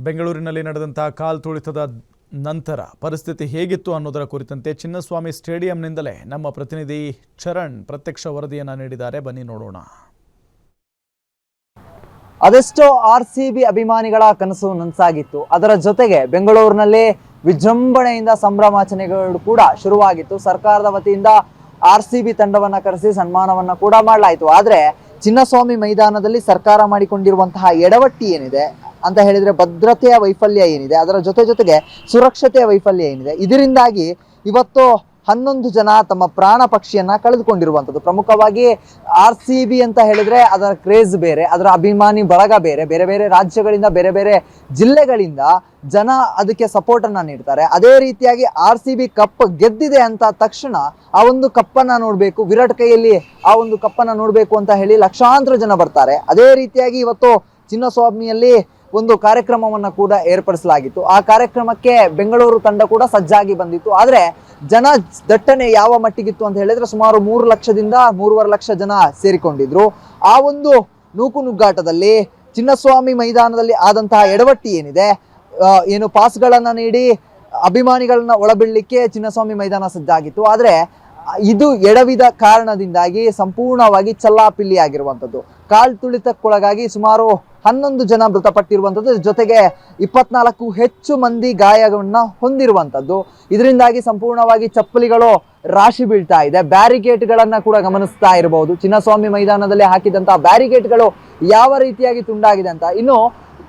ಬೆಂಗಳೂರಿನಲ್ಲಿ ನಡೆದಂತಹ ಕಾಲ್ತುಳಿತದ ನಂತರ ಪರಿಸ್ಥಿತಿ ಹೇಗಿತ್ತು ಅನ್ನೋದರ ಕುರಿತಂತೆ ಚಿನ್ನಸ್ವಾಮಿ ಸ್ಟೇಡಿಯಂನಿಂದಲೇ ನಮ್ಮ ಪ್ರತಿನಿಧಿ ಚರಣ್ ಪ್ರತ್ಯಕ್ಷ ವರದಿಯನ್ನು ನೀಡಿದ್ದಾರೆ. ಬನ್ನಿ ನೋಡೋಣ. ಅದೆಷ್ಟೋ ಆರ್ಸಿಬಿ ಅಭಿಮಾನಿಗಳ ಕನಸು ನನಸಾಗಿತ್ತು. ಅದರ ಜೊತೆಗೆ ಬೆಂಗಳೂರಿನಲ್ಲಿ ವಿಜೃಂಭಣೆಯಿಂದ ಸಂಭ್ರಮಾಚರಣೆಗಳು ಕೂಡ ಶುರುವಾಗಿತ್ತು. ಸರ್ಕಾರದ ವತಿಯಿಂದ ಆರ್ಸಿಬಿ ತಂಡವನ್ನ ಕರೆಸಿ ಸನ್ಮಾನವನ್ನ ಕೂಡ ಮಾಡಲಾಯಿತು. ಆದ್ರೆ ಚಿನ್ನಸ್ವಾಮಿ ಮೈದಾನದಲ್ಲಿ ಸರ್ಕಾರ ಮಾಡಿಕೊಂಡಿರುವಂತಹ ಎಡವಟ್ಟಿ ಏನಿದೆ ಅಂತ ಹೇಳಿದ್ರೆ ಭದ್ರತೆಯ ವೈಫಲ್ಯ ಏನಿದೆ, ಅದರ ಜೊತೆಗೆ ಸುರಕ್ಷತೆಯ ವೈಫಲ್ಯ ಏನಿದೆ, ಇದರಿಂದಾಗಿ ಇವತ್ತು 11 ಜನ ತಮ್ಮ ಪ್ರಾಣ ಪಕ್ಷಿಯನ್ನ ಕಳೆದುಕೊಂಡಿರುವಂಥದ್ದು. ಪ್ರಮುಖವಾಗಿ ಆರ್ಸಿಬಿ ಅಂತ ಹೇಳಿದ್ರೆ ಅದರ ಕ್ರೇಜ್ ಬೇರೆ, ಅದರ ಅಭಿಮಾನಿ ಬಳಗ ಬೇರೆ, ಬೇರೆ ಬೇರೆ ರಾಜ್ಯಗಳಿಂದ ಬೇರೆ ಬೇರೆ ಜಿಲ್ಲೆಗಳಿಂದ ಜನ ಅದಕ್ಕೆ ಸಪೋರ್ಟ್ ಅನ್ನ ನೀಡ್ತಾರೆ. ಅದೇ ರೀತಿಯಾಗಿ ಆರ್ಸಿಬಿ ಕಪ್ ಗೆದ್ದಿದೆ ಅಂತ ತಕ್ಷಣ ಆ ಒಂದು ಕಪ್ಪನ್ನ ನೋಡ್ಬೇಕು, ವಿರಾಟ್ ಕೈಯಲ್ಲಿ ಆ ಒಂದು ಕಪ್ಪನ್ನ ನೋಡ್ಬೇಕು ಅಂತ ಹೇಳಿ ಲಕ್ಷಾಂತರ ಜನ ಬರ್ತಾರೆ. ಅದೇ ರೀತಿಯಾಗಿ ಇವತ್ತು ಚಿನ್ನಸ್ವಾಮಿಯಲ್ಲಿ ಒಂದು ಕಾರ್ಯಕ್ರಮವನ್ನ ಕೂಡ ಏರ್ಪಡಿಸಲಾಗಿತ್ತು. ಆ ಕಾರ್ಯಕ್ರಮಕ್ಕೆ ಬೆಂಗಳೂರು ತಂಡ ಕೂಡ ಸಜ್ಜಾಗಿ ಬಂದಿತ್ತು. ಆದ್ರೆ ಜನ ದಟ್ಟಣೆ ಯಾವ ಮಟ್ಟಿಗಿತ್ತು ಅಂತ ಹೇಳಿದ್ರೆ ಸುಮಾರು 3 ಲಕ್ಷದಿಂದ 3.5 ಲಕ್ಷ ಜನ ಸೇರಿಕೊಂಡಿದ್ರು. ಆ ಒಂದು ನೂಕುನುಗ್ಗಾಟದಲ್ಲಿ ಚಿನ್ನಸ್ವಾಮಿ ಮೈದಾನದಲ್ಲಿ ಆದಂತಹ ಎಡವಟ್ಟಿ ಏನಿದೆ, ಏನು ಪಾಸ್ಗಳನ್ನ ನೀಡಿ ಅಭಿಮಾನಿಗಳನ್ನ ಒಳಬಿಡಲಿಕ್ಕೆ ಚಿನ್ನಸ್ವಾಮಿ ಮೈದಾನ ಸಜ್ಜಾಗಿತ್ತು. ಆದ್ರೆ ಇದು ಎಡವಿದ ಕಾರಣದಿಂದಾಗಿ ಸಂಪೂರ್ಣವಾಗಿ ಚಲ್ಲಾಪಿಲ್ಲಿ ಆಗಿರುವಂಥದ್ದು. ಕಾಲ್ತುಳಿತಕ್ಕೊಳಗಾಗಿ ಸುಮಾರು 11 ಜನ ಮೃತಪಟ್ಟಿರುವಂಥದ್ದು, ಜೊತೆಗೆ 24 ಹೆಚ್ಚು ಮಂದಿ ಗಾಯಗಳನ್ನ ಹೊಂದಿರುವಂಥದ್ದು. ಇದರಿಂದಾಗಿ ಸಂಪೂರ್ಣವಾಗಿ ಚಪ್ಪಲಿಗಳು ರಾಶಿ ಬೀಳ್ತಾ ಇದೆ. ಬ್ಯಾರಿಕೇಡ್ಗಳನ್ನ ಕೂಡ ಗಮನಿಸ್ತಾ ಇರಬಹುದು. ಚಿನ್ನಸ್ವಾಮಿ ಮೈದಾನದಲ್ಲಿ ಹಾಕಿದಂತಹ ಬ್ಯಾರಿಕೇಡ್ಗಳು ಯಾವ ರೀತಿಯಾಗಿ ತುಂಡಾಗಿದೆ ಅಂತ. ಇನ್ನು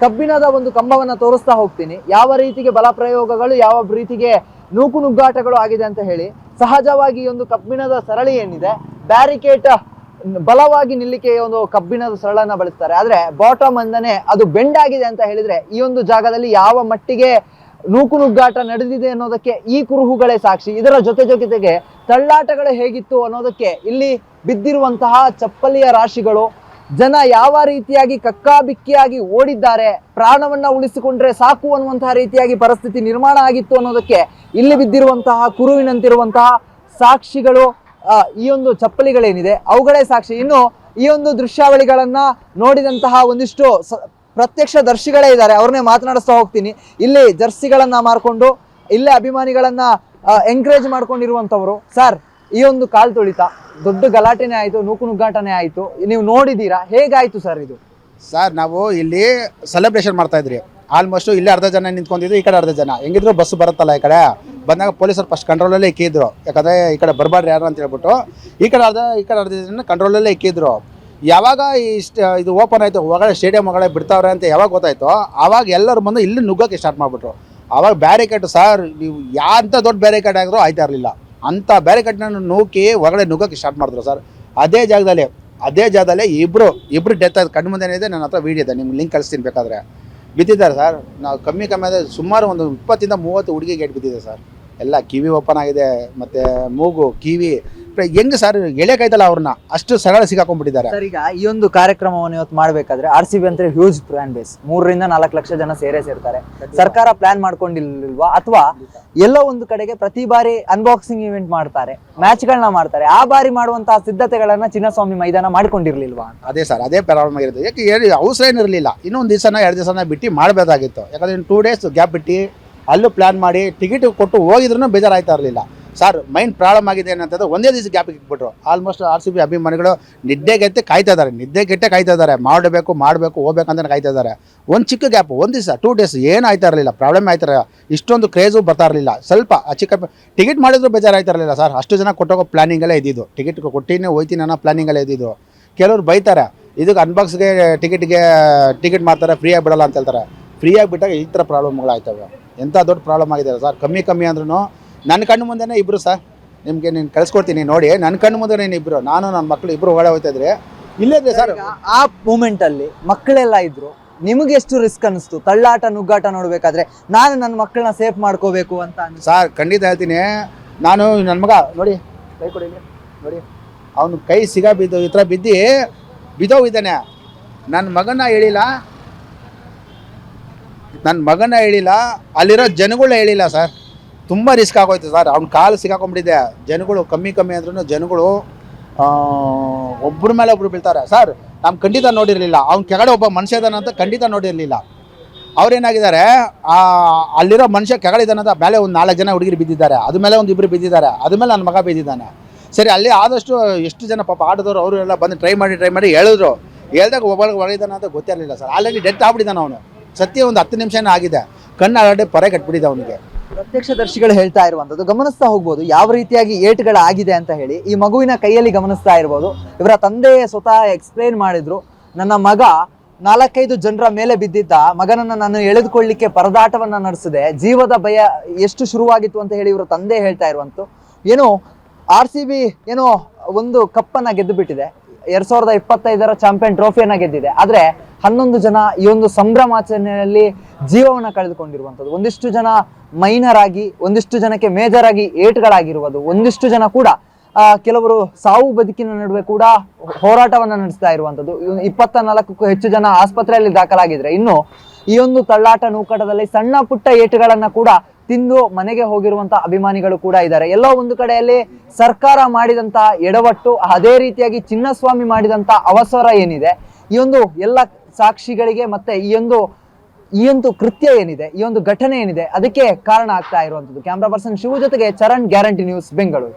ಕಬ್ಬಿಣದ ಒಂದು ಕಂಬವನ್ನ ತೋರಿಸ್ತಾ ಹೋಗ್ತೀನಿ, ಯಾವ ರೀತಿಗೆ ಬಲ ಪ್ರಯೋಗಗಳು, ಯಾವ ರೀತಿಗೆ ನೂಕುನುಗ್ಗಾಟಗಳು ಆಗಿದೆ ಅಂತ ಹೇಳಿ. ಸಹಜವಾಗಿ ಈ ಒಂದು ಕಬ್ಬಿಣದ ಸರಳಿ ಏನಿದೆ, ಬ್ಯಾರಿಕೇಡ್ ಬಲವಾಗಿ ನಿಲ್ಲಿಕೆ ಒಂದು ಕಬ್ಬಿಣದ ಸರಳನ್ನ ಬಳಸ್ತಾರೆ. ಆದ್ರೆ ಬಾಟಮ್ ಅಂದನೆ ಅದು ಬೆಂಡ್ ಆಗಿದೆ ಅಂತ ಹೇಳಿದ್ರೆ ಈ ಒಂದು ಜಾಗದಲ್ಲಿ ಯಾವ ಮಟ್ಟಿಗೆ ನೂಕುನುಗ್ಗಾಟ ನಡೆದಿದೆ ಅನ್ನೋದಕ್ಕೆ ಈ ಕುರುಹುಗಳೇ ಸಾಕ್ಷಿ. ಇದರ ಜೊತೆಗೆ ತಳ್ಳಾಟಗಳು ಹೇಗಿತ್ತು ಅನ್ನೋದಕ್ಕೆ ಇಲ್ಲಿ ಬಿದ್ದಿರುವಂತಹ ಚಪ್ಪಲಿಯ ರಾಶಿಗಳು, ಜನ ಯಾವ ರೀತಿಯಾಗಿ ಕಕ್ಕಾಬಿಕ್ಕಿಯಾಗಿ ಓಡಿದ್ದಾರೆ, ಪ್ರಾಣವನ್ನ ಉಳಿಸಿಕೊಂಡ್ರೆ ಸಾಕು ಅನ್ನುವಂತಹ ರೀತಿಯಾಗಿ ಪರಿಸ್ಥಿತಿ ನಿರ್ಮಾಣ ಆಗಿತ್ತು ಅನ್ನೋದಕ್ಕೆ ಇಲ್ಲಿ ಬಿದ್ದಿರುವಂತಹ ಕುರುವಿನಂತಿರುವಂತಹ ಸಾಕ್ಷಿಗಳು ಈ ಒಂದು ಚಪ್ಪಲಿಗಳೇನಿದೆ ಅವುಗಳೇ ಸಾಕ್ಷಿ. ಇನ್ನು ಈ ಒಂದು ದೃಶ್ಯಾವಳಿಗಳನ್ನ ನೋಡಿದಂತಹ ಒಂದಿಷ್ಟು ಪ್ರತ್ಯಕ್ಷ ದರ್ಶಿಗಳೇ ಇದ್ದಾರೆ, ಅವ್ರನ್ನೇ ಮಾತನಾಡಿಸ್ತಾ ಹೋಗ್ತೀನಿ. ಇಲ್ಲಿ ಜರ್ಸಿಗಳನ್ನ ಮಾರ್ಕೊಂಡು ಇಲ್ಲೇ ಅಭಿಮಾನಿಗಳನ್ನ ಎಂಕರೇಜ್ ಮಾಡ್ಕೊಂಡಿರುವಂತವ್ರು. ಸರ್, ಈ ಒಂದು ಕಾಲ್ತುಳಿತ ದೊಡ್ಡ ಗಲಾಟೆನೇ ಆಯ್ತು, ನೂಕುನುಗ್ಗಾಟನೆ ಆಯ್ತು, ನೀವು ನೋಡಿದೀರಾ, ಹೇಗಾಯ್ತು ಸರ್ ಇದು? ಸರ್, ನಾವು ಇಲ್ಲಿ ಸೆಲೆಬ್ರೇಷನ್ ಮಾಡ್ತಾ ಇದ್ರಿ. ಆಲ್ಮೋಸ್ಟ್ ಇಲ್ಲಿ ಅರ್ಧ ಜನ ನಿಂತ್ಕೊಂಡಿದ್ರು, ಈ ಕಡೆ ಅರ್ಧ ಜನ. ಹೆಂಗಿದ್ರು ಬಸ್ ಬರುತ್ತಲ್ಲ, ಈ ಕಡೆ ಬಂದಾಗ ಪೊಲೀಸರು ಫಸ್ಟ್ ಕಂಟ್ರೋಲಲ್ಲೇ ಇಕ್ಕಿದ್ರು. ಯಾಕಂದರೆ ಈ ಕಡೆ ಬರಬಾರ್ದು ಯಾರು ಅಂತ ಹೇಳ್ಬಿಟ್ಟು ಈ ಕಡೆ ಅರ್ಧ ಜನ ಕಂಟ್ರೋಲಲ್ಲೇ ಇಕ್ಕಿದ್ರು. ಯಾವಾಗ ಇದು ಓಪನ್ ಆಯಿತು, ಒಳಗಡೆ ಸ್ಟೇಡಿಯಂ ಒಳಗಡೆ ಬಿಡ್ತಾವ್ರೆ ಅಂತ ಯಾವಾಗ ಗೊತ್ತಾಯ್ತು, ಆವಾಗ ಎಲ್ಲರೂ ಬಂದು ಇಲ್ಲಿ ನುಗ್ಗೋಕ್ಕೆ ಸ್ಟಾರ್ಟ್ ಮಾಡಿಬಿಟ್ರು. ಆವಾಗ ಬ್ಯಾರಿಕೇಡ್, ಸರ್ ನೀವು ಯಾಂತ ದೊಡ್ಡ ಬ್ಯಾರಿಕೇಡ್ ಆಗಿದ್ರು ಆಯ್ತಾ ಇರಲಿಲ್ಲ, ಅಂಥ ಬ್ಯಾರಿಕೇಡ್ನ ನೂಕಿ ಹೊರಗಡೆ ನುಗ್ಗೋಕ್ಕೆ ಸ್ಟಾರ್ಟ್ ಮಾಡಿದ್ರು ಸರ್. ಅದೇ ಜಾಗದಲ್ಲಿ ಇಬ್ಬರು ಡೆತ್ ಆಯ್ತು. ಕಣ್ಣು ಮುಂದೆ ಇದೆ, ನನ್ನ ಹತ್ರ ವೀಡಿಯೋ ಇದೆ, ನಿಮ್ಗೆ ಲಿಂಕ್ ಕಳಿಸ್ತೀನಿ ಬೇಕಾದರೆ. ಬಿದ್ದಿದ್ದಾರೆ ಸರ್. ನಾವು ಕಮ್ಮಿ ಆದರೆ ಸುಮಾರು ಒಂದು 20 ಇಂದ 30 ಹುಡುಗಿ ಗೇಟ್ ಬಿದ್ದಿದೆ ಸರ್. ಎಲ್ಲ ಕಿವಿ ಓಪನ್ ಆಗಿದೆ, ಮತ್ತು ಮೂಗು, ಕಿವಿ ಹೆಂಗೆ ಸರ್ ಎಳೆಕಾಯ್ತಲ್ಲ, ಅವ್ರನ್ನ ಅಷ್ಟು ಸರಳ ಸಿಗಾಕೊಂಡ್ಬಿಟ್ಟಿದ್ದಾರೆ ಸರ್. ಈಗ ಈ ಒಂದು ಕಾರ್ಯಕ್ರಮವನ್ನು ಇವತ್ತು ಮಾಡಬೇಕಾದ್ರೆ ಆರ್ಸಿಬಿ ಅಂತ ಹ್ಯೂಜ್ ಫ್ಯಾನ್ ಬೇಸ್, 3 ರಿಂದ 4 ಲಕ್ಷ ಜನ ಸೇರ್ತಾರೆ. ಸರ್ಕಾರ ಪ್ಲಾನ್ ಮಾಡ್ಕೊಂಡಿಲ್ವಾ, ಅಥವಾ ಎಲ್ಲೋ ಒಂದು ಕಡೆಗೆ ಪ್ರತಿ ಬಾರಿ ಅನ್ಬಾಕ್ಸಿಂಗ್ ಇವೆಂಟ್ ಮಾಡ್ತಾರೆ, ಮ್ಯಾಚ್ಗಳನ್ನ ಮಾಡ್ತಾರೆ, ಆ ಬಾರಿ ಮಾಡುವಂತಹ ಸಿದ್ಧತೆಗಳನ್ನ ಚಿನ್ನಸ್ವಾಮಿ ಮೈದಾನ ಮಾಡ್ಕೊಂಡಿರ್ಲಿಲ್ವಾ? ಅದೇ ಸರ್, ಅದೇ ಪ್ರಾಬ್ಲಮ್ ಆಗಿರೋದು. ಯಾಕೆ ಅವಸರ ಏನಿರಲಿಲ್ಲ. ಇನ್ನೂ 1 ದಿವಸನ 2 ದಿವಸನ ಬಿಟ್ಟು ಮಾಡಬೇಕಾಗಿತ್ತು. ಯಾಕಂದರೆ 2 ಡೇಸ್ ಗ್ಯಾಪ್ ಬಿಟ್ಟು ಅಲ್ಲೂ ಪ್ಲಾನ್ ಮಾಡಿ ಟಿಕೆಟ್ ಕೊಟ್ಟು ಹೋಗಿದ್ರೂ ಬೇಜಾರಾಯ್ತಾ ಇರಲಿಲ್ಲ ಸರ್. ಮೈನ್ ಪ್ರಾಬ್ಲಮ್ ಆಗಿದೆ ಏನಂತಂದ್ರೆ ಒಂದೇ ದಿವಸ ಗ್ಯಾಪ್ ಇಟ್ಬಿಟ್ರು. ಆಲ್ಮೋಸ್ಟ್ ಆರ್ಸಿಬಿ ಅಭಿಮಾನಿಗಳು ನಿದ್ದೆಗೆಟ್ಟೆ ಕಾಯ್ತಾ ಇದ್ದಾರೆ. ಮಾಡಬೇಕು ಹೋಗ್ಬೇಕಂತ ಕಾಯ್ತಾ ಇದ್ದಾರೆ. ಒಂದು ಚಿಕ್ಕ ಗ್ಯಾಪ್, 1 ದಿವಸ 2 ಡೇಸ್ ಏನು ಆಯ್ತಾ ಇರಲಿಲ್ಲ, ಪ್ರಾಬ್ಲಮ್ ಆಯ್ತಾ ಇರಲಿಲ್ಲ. ಇಷ್ಟೊಂದು ಕ್ರೇಜು ಬರ್ತಾ ಇರಲಿಲ್ಲ. ಸ್ವಲ್ಪ ಚಿಕ್ಕ ಟಿಕೆಟ್ ಮಾಡಿದ್ರು ಬೇಜಾರಾಯ್ತಾ ಇರಲಿಲ್ಲ ಸರ್. ಅಷ್ಟು ಜನ ಕೊಟ್ಟೋಗೋ ಪ್ಲಾನಿಂಗಲ್ಲೇ ಇದ್ದಿದ್ದು. ಟಿಕೆಟ್ ಕೊಟ್ಟಿನೇ ಹೋಯ್ತೀನಿ ಅನ್ನೋ ಪ್ಲಾನಿಂಗಲ್ಲೇ ಇದ್ದಿದ್ದು. ಕೆಲವರು ಬೈತಾರೆ, ಇದಕ್ಕೆ ಅನ್ಬಾಕ್ಸ್ಗೆ ಟಿಕೆಟ್ ಮಾಡ್ತಾರೆ, ಫ್ರೀಯಾಗಿ ಬಿಡಲ್ಲ ಅಂತ ಹೇಳ್ತಾರೆ. ಫ್ರೀಯಾಗಿ ಬಿಟ್ಟಾಗ ಈ ಥರ ಪ್ರಾಬ್ಲಮ್ಗಳಾಯ್ತವೆ. ಎಂಥ ದೊಡ್ಡ ಪ್ರಾಬ್ಲಮ್ ಆಗಿದೆ ಸರ್. ಕಮ್ಮಿ ಅಂದ್ರೂ ನನ್ನ ಕಣ್ಣು ಮುಂದೆನೇ ಇಬ್ಬರು ಸರ್, ನಿಮಗೆ ನೀನು ಕಳಿಸ್ಕೊಡ್ತೀನಿ ನೋಡಿ. ನನ್ನ ಕಣ್ಣು ಮುಂದೆ ಇಬ್ಬರು, ನಾನು ನನ್ನ ಮಕ್ಕಳು ಇಬ್ಬರು ಒಳಗೆ ಹೋಗ್ತಾ ಇದ್ರೆ ಇಲ್ಲೇ ಸರ್. ಆ ಮೂಮೆಂಟಲ್ಲಿ ಮಕ್ಕಳೆಲ್ಲ ಇದ್ರು, ನಿಮಗೆ ಎಷ್ಟು ರಿಸ್ಕ್ ಅನಿಸ್ತು ತಳ್ಳಾಟ ನುಗ್ಗಾಟ ನೋಡ್ಬೇಕಾದ್ರೆ? ನಾನು ನನ್ನ ಮಕ್ಕಳನ್ನ ಸೇಫ್ ಮಾಡ್ಕೋಬೇಕು ಅಂತ ಸರ್ ಖಂಡಿತ ಹೇಳ್ತೀನಿ. ನಾನು ನನ್ನ ಮಗ ನೋಡಿ, ಕೈ ಕೊಡಿ ನೋಡಿ, ಅವನು ಕೈ ಸಿಗಾ ಬಿದ್ದು ಈ ಥರ ಬಿದ್ದೋಗಿದ್ದಾನೆ. ನನ್ನ ಮಗನ ಹೇಳಿಲ್ಲ, ಅಲ್ಲಿರೋ ಜನಗಳನ್ನ ಹೇಳಿಲ್ಲ ಸರ್. ತುಂಬ ರಿಸ್ಕ್ ಆಗೋಯ್ತು ಸರ್. ಅವ್ನ ಕಾಲು ಸಿಗಾಕೊಂಡ್ಬಿಟ್ಟಿದೆ. ಜನಗಳು ಕಮ್ಮಿ ಅಂದ್ರೂ ಜನಗಳು ಒಬ್ಬರ ಮೇಲೆ ಒಬ್ರು ಬೀಳ್ತಾರೆ ಸರ್. ನಾವು ಖಂಡಿತ ನೋಡಿರಲಿಲ್ಲ. ಅವ್ನ ಕೆಳಗಡೆ ಒಬ್ಬ ಮನುಷ್ಯ ಇದ್ದಾನೆ ಅಂತ ಖಂಡಿತ ನೋಡಿರಲಿಲ್ಲ. ಅವ್ರೇನಾಗಿದ್ದಾರೆ ಅಲ್ಲಿರೋ ಮನುಷ್ಯ ಕೆಗಳಿದ್ದಾನಂತ ಮೇಲೆ ಒಂದು 4 ಜನ ಹುಡುಗಿರು ಬಿದ್ದಿದ್ದಾರೆ, ಅದ ಮೇಲೆ ಒಂದು 2 ಬಿದ್ದಿದ್ದಾರೆ, ಅದ ಮೇಲೆ ನನ್ನ ಮಗ ಬಿದ್ದಿದ್ದಾನೆ. ಸರಿ, ಅಲ್ಲಿ ಆದಷ್ಟು ಎಷ್ಟು ಜನ ಪಾಪ ಆಟೋದವ್ರು ಅವರು ಎಲ್ಲ ಬಂದು ಟ್ರೈ ಮಾಡಿ ಹೇಳಿದ್ರು. ಹೇಳ್ದಾಗ ಒಬ್ಬಳಿಗೆ ಹೊಡೆದಾನ ಅಂತ ಗೊತ್ತಿರಲಿಲ್ಲ ಸರ್. ಆಲ್ರೆಡಿ ಡೆತ್ ಆಗ್ಬಿಟ್ಟಿದ್ದಾನೆ ಅವನು. ಸತ್ಯ ಒಂದು 10 ನಿಮಿಷನೇ ಆಗಿದೆ. ಕಣ್ಣು ಆಲ್ರೆಡಿ ಪರೆ ಕಟ್ಬಿಟ್ಟಿದೆ ಅವನಿಗೆ. ಪ್ರತ್ಯಕ್ಷದರ್ಶಿಗಳು ಹೇಳ್ತಾ ಇರುವಂತದ್ದು ಗಮನಿಸ್ತಾ ಹೋಗ್ಬೋದು ಯಾವ ರೀತಿಯಾಗಿ ಏಟುಗಳಾಗಿದೆ ಅಂತ ಹೇಳಿ. ಈ ಮಗುವಿನ ಕೈಯಲ್ಲಿ ಗಮನಿಸ್ತಾ ಇರ್ಬೋದು. ಇವರ ತಂದೆ ಸ್ವತಃ ಎಕ್ಸ್ಪ್ಲೇನ್ ಮಾಡಿದ್ರು, ನನ್ನ ಮಗ 4-5 ಜನರ ಮೇಲೆ ಬಿದ್ದಿದ್ದ, ಮಗನನ್ನ ನಾನು ಎಳೆದುಕೊಳ್ಳಿಕ್ಕೆ ಪರದಾಟವನ್ನ ನಡೆಸಿದೆ, ಜೀವದ ಭಯ ಎಷ್ಟು ಶುರುವಾಗಿತ್ತು ಅಂತ ಹೇಳಿ ಇವರ ತಂದೆ ಹೇಳ್ತಾ ಇರುವಂತ. ಏನೋ RCB ಏನೋ ಒಂದು ಕಪ್ಪನ್ನ ಗೆದ್ದು ಬಿಟ್ಟಿದೆ, 2025ರ ಚಾಂಪಿಯನ್ ಟ್ರೋಫಿಯನ್ನ ಗೆದ್ದಿದೆ. ಆದ್ರೆ 11 ಜನ ಈ ಒಂದು ಸಂಭ್ರಮಾಚರಣೆಯಲ್ಲಿ ಜೀವವನ್ನ ಕಳೆದುಕೊಂಡಿರುವಂಥದ್ದು. ಒಂದಿಷ್ಟು ಜನ ಮೈನರ್ ಆಗಿ, ಒಂದಿಷ್ಟು ಜನಕ್ಕೆ ಮೇಜರ್ ಆಗಿ ಏಟ್ಗಳಾಗಿರುವುದು, ಒಂದಿಷ್ಟು ಜನ ಕೂಡ ಕೆಲವರು ಸಾವು ಬದುಕಿನ ನಡುವೆ ಕೂಡ ಹೋರಾಟವನ್ನ ನಡೆಸ್ತಾ ಇರುವಂಥದ್ದು. 24ಕ್ಕೂ ಹೆಚ್ಚು ಜನ ಆಸ್ಪತ್ರೆಯಲ್ಲಿ ದಾಖಲಾಗಿದ್ರೆ, ಇನ್ನು ಈ ಒಂದು ತಳ್ಳಾಟ ನೂಕಾಟದಲ್ಲಿ ಸಣ್ಣ ಪುಟ್ಟ ಏಟುಗಳನ್ನ ಕೂಡ ತಿಂದು ಮನೆಗೆ ಹೋಗಿರುವಂತ ಅಭಿಮಾನಿಗಳು ಕೂಡ ಇದ್ದಾರೆ. ಎಲ್ಲೋ ಒಂದು ಕಡೆಯಲ್ಲಿ ಸರ್ಕಾರ ಮಾಡಿದಂತ ಎಡವಟ್ಟು, ಅದೇ ರೀತಿಯಾಗಿ ಚಿನ್ನಸ್ವಾಮಿ ಮಾಡಿದಂತ ಅವಸರ ಏನಿದೆ, ಈ ಒಂದು ಎಲ್ಲ ಸಾಕ್ಷಿಗಳಿಗೆ ಮತ್ತೆ ಈ ಒಂದು ಕೃತ್ಯ ಏನಿದೆ, ಈ ಒಂದು ಘಟನೆ ಏನಿದೆ, ಅದಕ್ಕೆ ಕಾರಣ ಆಗ್ತಾ ಇರುವಂತದ್ದು. ಕ್ಯಾಮ್ರಾ ಪರ್ಸನ್ ಶಿವು ಜೊತೆಗೆ ಚರಣ್, ಗ್ಯಾರಂಟಿ ನ್ಯೂಸ್, ಬೆಂಗಳೂರು.